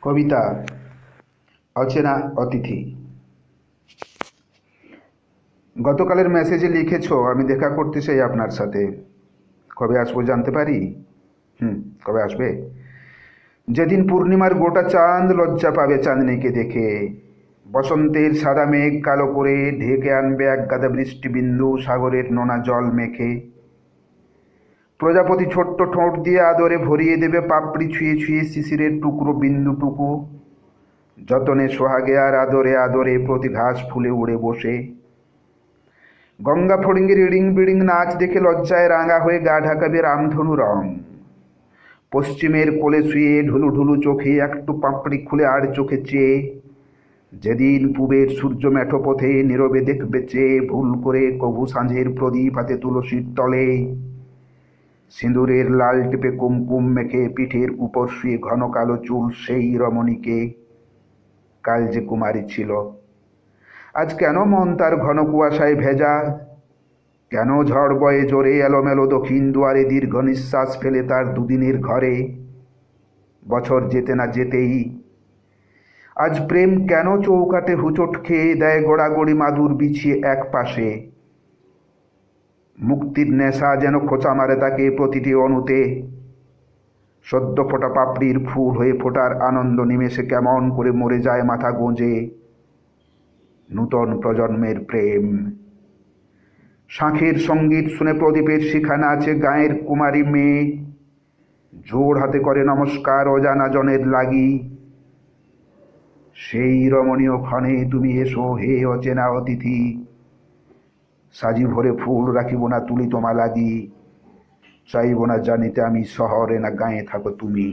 কবিতা অচেনা অতিথি। গতকালের মেসেজে লিখেছো আমি দেখা করতে চাই আপনার সাথে। কবে আসবো জানতে পারি? কবে আসবে? যেদিন পূর্ণিমার গোটা চাঁদ লজ্জা পাবে চাঁদনিকে দেখে, বসন্তের সাদা মেঘ কালো করে ঢেকে আনবে এক গাদা বৃষ্টিবিন্দু সাগরের নোনা জল মেখে। প্রজাপতি ছোট্ট ঠোঁট দিয়ে আদরে ভরিয়ে দেবে পাপড়ি ছুঁয়ে ছুঁয়ে শিশিরের টুকরো বিন্দুটুকু। যতনে সোহাগে আর আদরে আদরে প্রতি ঘাস ফুলে উড়ে বসে। গঙ্গা ফড়িঙ্গের ইড়িং বিড়িং নাচ দেখে লজ্জায় রাঙা হয়ে গা ঢাকাবে রামধনু রং। পশ্চিমের কোলে শুয়ে ঢুলু ঢুলু চোখে একটু পাপড়ি খুলে আর চোখে চেয়ে, যেদিন পূবের সূর্য মেঠো পথে নীরবে দেখবে চেয়ে ভুল করে কভু সাঁঝের প্রদীপ হাতে তুলসীর তলে। সিঁদুরের লাল টিপে কুমকুম মেখে পিঠের উপর শুয়ে ঘন কালো চুল সেই রমণীকে। কাল যে কুমারী ছিল, আজ কেন মন তার ঘন কুয়াশায় ভেজা? কেন ঝড় বয়ে জোরে এলোমেলো দক্ষিণ দুয়ারে দীর্ঘ নিঃশ্বাস ফেলে তার দুদিনের ঘরে? বছর যেতে না যেতেই আজ প্রেম কেন চৌকাটে হুচট খেয়ে দেয় গোড়াগড়ি মাদুর বিছিয়ে এক পাশে? মুক্তির নেশা যেন খোঁচা মারে তাকে প্রতিটি অণুতে। সদ্য ফোটা পাপড়ির ফুল হয়ে ফোটার আনন্দ নিমেষে কেমন করে মরে যায় মাথা গোঁজে। নূতন প্রজন্মের প্রেম। শাঁখের সঙ্গীত শুনে প্রদীপের শিখা নাচে গাঁয়ের কুমারী মেয়ে। জোড় হাতে করে নমস্কার অজানা জনের লাগি। সেই রমণীয় ক্ষণে তুমি এসো হে অচেনা অতিথি। সাজি ভরে ফুল রাখিব না তুলি তোমা লাগি। চাইব না জানিতে আমি শহরে না গাঁয়ে থাকো তুমি।